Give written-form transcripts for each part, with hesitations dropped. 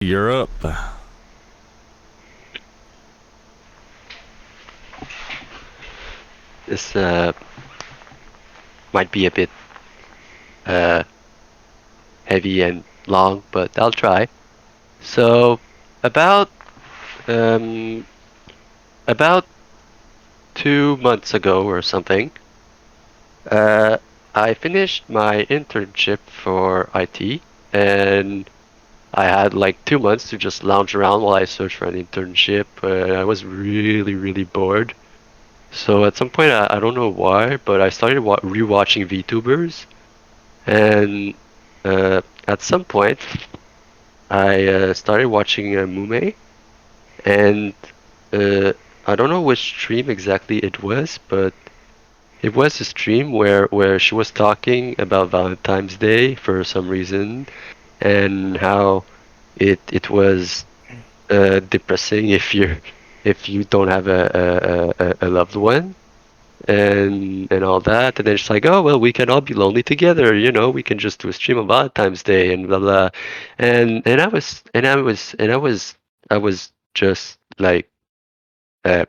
you're up. This might be a bit uh, heavy and long, but I'll try. So about um, about 2 months ago or something, uh, I finished my internship for IT, and I had like 2 months to just lounge around while I searched for an internship. I was really bored. So at some point, I don't know why, but I started rewatching VTubers, and at some point, I started watching Mume, and uh, I don't know which stream exactly it was, but it was a stream where she was talking about Valentine's Day for some reason, and how it was depressing if you don't have a loved one and all that. And then she's like, oh well, we can all be lonely together, we can just do a stream on Valentine's Day and blah blah. And I was just like, uh,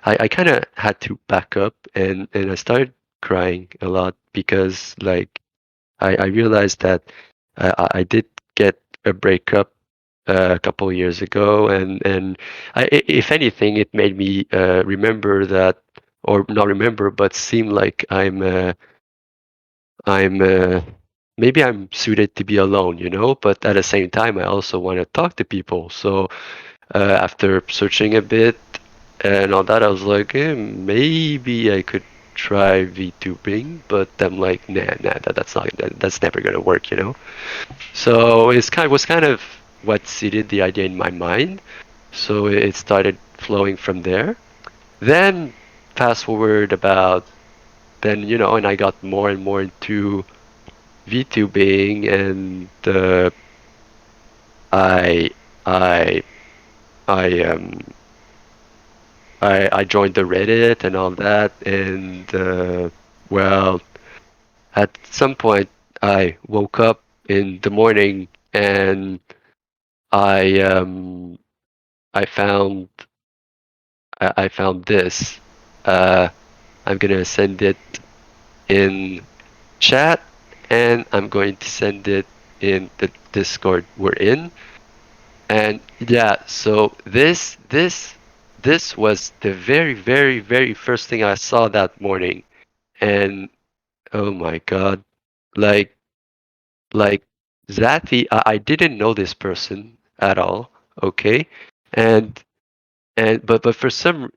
I kind of had to back up, and I started crying a lot because like I realized that I did get a breakup a couple of years ago, and if anything, it made me remember that, or not remember, but seem like I'm maybe I'm suited to be alone, But at the same time, I also want to talk to people. So after searching a bit and all that, I was like, maybe I could try VTubing, but I'm like, nah, that's never gonna work. So was kind of what seeded the idea in my mind. So it started flowing from there. Then fast forward about then and I got more and more into VTubing, and I I I I joined the Reddit and all that, and well, at some point I woke up in the morning, and I um I found I found this. Uh, I'm gonna send it in chat, and I'm going to send it in the Discord we're in. And yeah, so this was the very first thing I saw that morning. And oh my God, like like Zati, I didn't know this person at all, okay? And but for some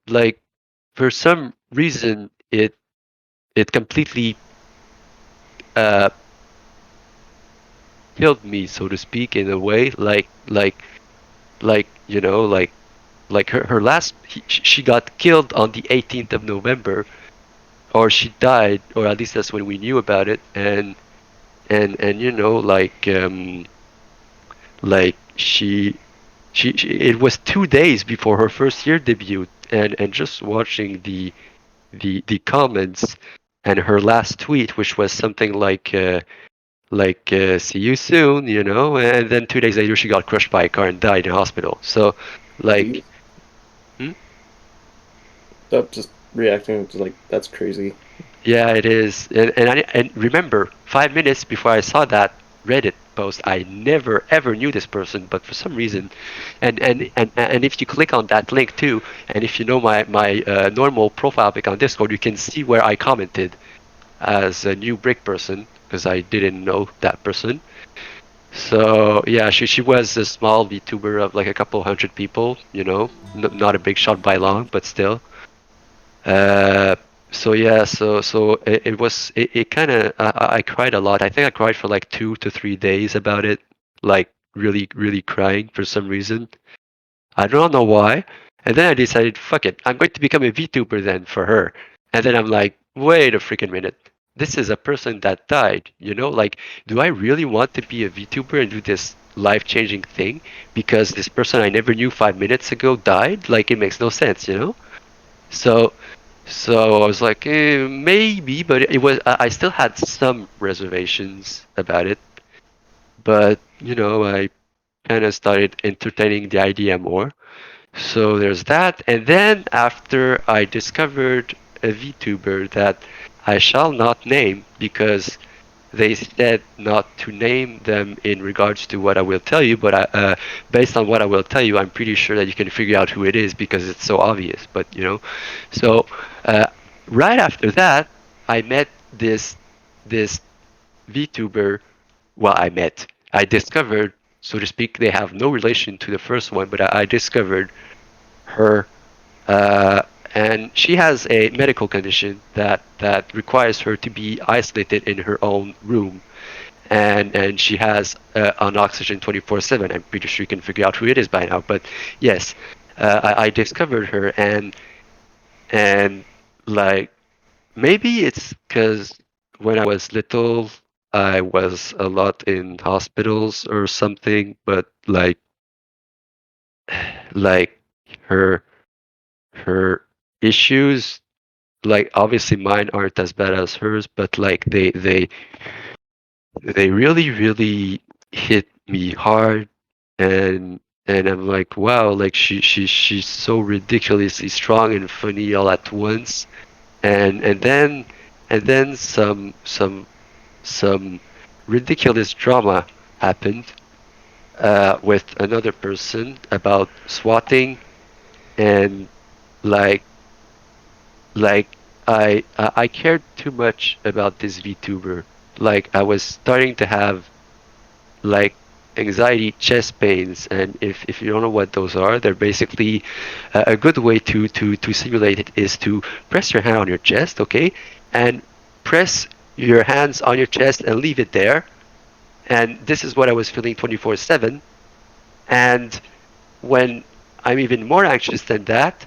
reason it completely uh killed me, so to speak, in a way, like like her last she got killed on the 18th of November, or she died, or at least that's when we knew about it. And like she it was 2 days before her first year debut, and just watching the comments and her last tweet, which was something like see you soon, and then 2 days later she got crushed by a car and died in hospital. So like Jeez. hmm? Stop just reacting to like that's crazy. Yeah, it is. And remember, 5 minutes before I saw that Reddit post, I never ever knew this person, but for some reason, and if you click on that link too, and if you know my normal profile pic on Discord, you can see where I commented as a new brick person, because I didn't know that person. So yeah, she was a small VTuber of like a couple hundred people, not a big shot by long, but still. Uh, so yeah, so it kind of I cried a lot. I think I cried for like 2 to 3 days about it, like really crying for some reason. I don't know why. And then I decided, fuck it, I'm going to become a VTuber then for her. And then I'm like, wait a freaking minute. This is a person that died, Like, do I really want to be a VTuber and do this life-changing thing because this person I never knew 5 minutes ago died? Like, it makes no sense? So, so I was like, maybe, but it was I still had some reservations about it. But kind of started entertaining the idea more. So there's that. And then after I discovered a VTuber that I shall not name because they said not to name them in regards to what I will tell you, but based on what I will tell you, I'm pretty sure that you can figure out who it is because it's so obvious. But so uh, right after that, I met this VTuber. Well, I discovered, so to speak, they have no relation to the first one, but I discovered her, uh, and she has a medical condition that requires her to be isolated in her own room, and she has on oxygen 24/7. I'm pretty sure you can figure out who it is by now. But yes, I discovered her, and like maybe it's because when I was little, I was a lot in hospitals or something. But like her her issues, like obviously mine aren't as bad as hers, but like they really hit me hard, and I'm like, wow, like she's so ridiculously strong and funny all at once, and then some ridiculous drama happened with another person about swatting, and like like I cared too much about this VTuber. Like I was starting to have like anxiety chest pains, and if you don't know what those are, they're basically a good way to simulate it is to press your hand on your chest, okay, and press your hands on your chest and leave it there. And this is what I was feeling 24/7. And when I'm even more anxious than that,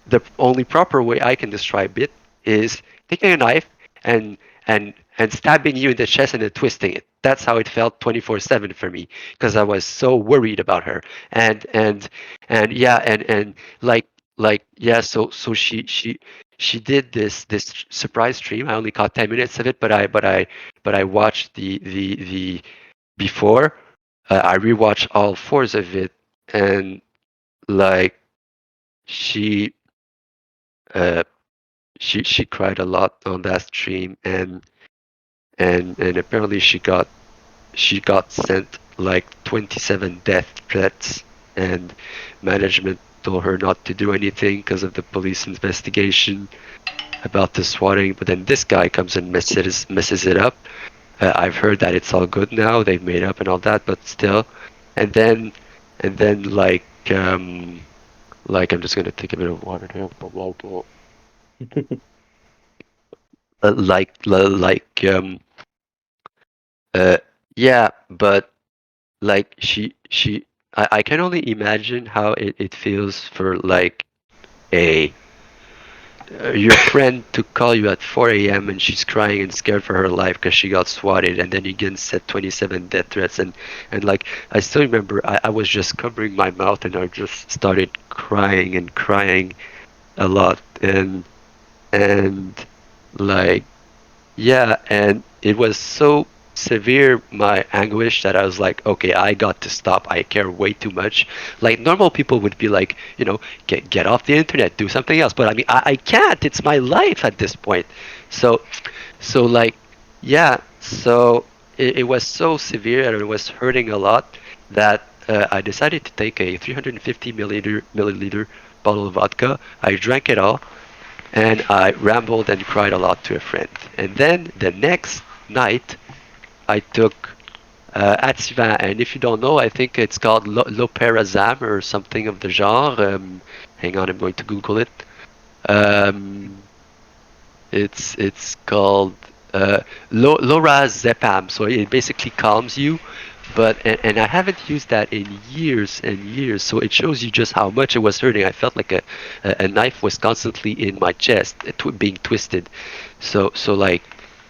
the only proper way I can describe it is taking a knife and and stabbing you in the chest and then twisting it. That's how it felt 24/7 for me because I was so worried about her. And yeah, and like yeah, so she did this surprise stream. I only caught 10 minutes of it, but I watched the before. I rewatched all fours of it, and like she uh she cried a lot on that stream, and apparently she got sent like 27 death threats, and management told her not to do anything because of the police investigation about the swatting. But then this guy comes and messes it up. I've heard that it's all good now, they've made up and all that, but still. And then like I'm just gonna take a bit of water here. Uh, yeah, but like I can only imagine how it feels for like a your friend to call you at 4 a.m. and she's crying and scared for her life because she got swatted, and then you get set 27 death threats, and like I still remember I was just covering my mouth and I just started crying and crying a lot, and like yeah, and it was so severe, my anguish, that I was like, okay, I got to stop. I care way too much. Like normal people would be like, get off the internet, do something else. But I mean, I can't. It's my life at this point. So so like yeah, so it was so severe and it was hurting a lot that I decided to take a 350 milliliter bottle of vodka. I drank it all, and I rambled and cried a lot to a friend. And then the next night, I took Ativan, and if you don't know, I think it's called Loperazam or something of the genre. Hang on, I'm going to Google it. Um, it's called Lorazepam, so it basically calms you. But and I haven't used that in years and years, so it shows you just how much it was hurting. I felt like a knife was constantly in my chest, being twisted. So like,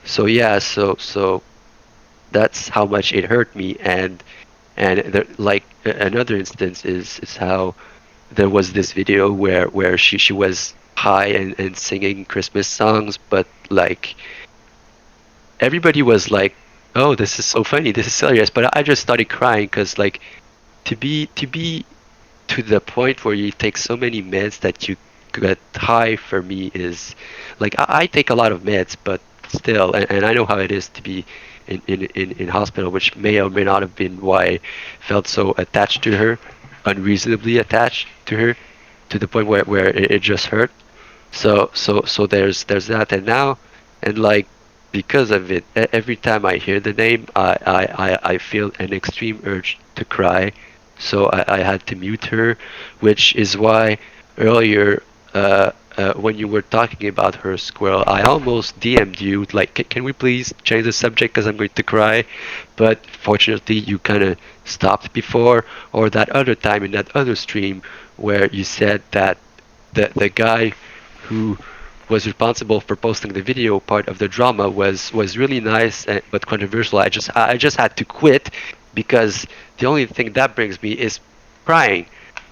so yeah, so that's how much it hurt me. And like another instance is how there was this video where she was high and singing Christmas songs, but like everybody was like, "Oh, this is so funny, this is hilarious," but I just started crying because like to be to the point where you take so many meds that you get high for me is like I take a lot of meds, but still, and I know how it is to be in hospital, which may or may not have been why I felt so attached to her, unreasonably attached to her, to the point where it just hurt. So there's that, and now, and like because of it, every time I hear the name, I feel an extreme urge to cry. So I had to mute her, which is why earlier, when you were talking about her squirrel, I almost DM'd you like, can we please change the subject because I'm going to cry? But fortunately, you kind of stopped before, or that other time in that other stream where you said that the guy who was responsible for posting the video part of the drama was really nice, but controversial. I just had to quit because the only thing that brings me is crying.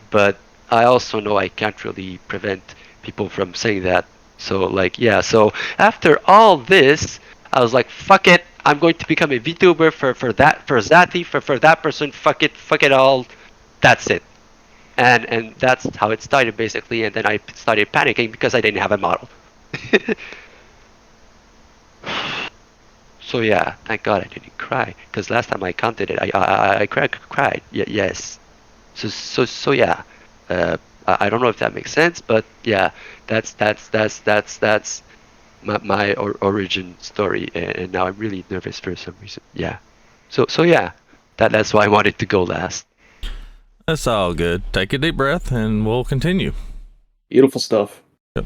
But I also know I can't really prevent people from saying that. So like yeah. So after all this, I was like, fuck it. I'm going to become a VTuber for Zati for that person. Fuck it all. That's it. And that's how it started basically. And then I started panicking because I didn't have a model. So yeah, thank God I didn't cry because last time I counted it, I cried. Yes. So yeah. I don't know if that makes sense, but yeah, that's my origin story, and now I'm really nervous for some reason. Yeah. So yeah, that's why I wanted to go last. That's all good. Take a deep breath and we'll continue. Beautiful stuff. Yep.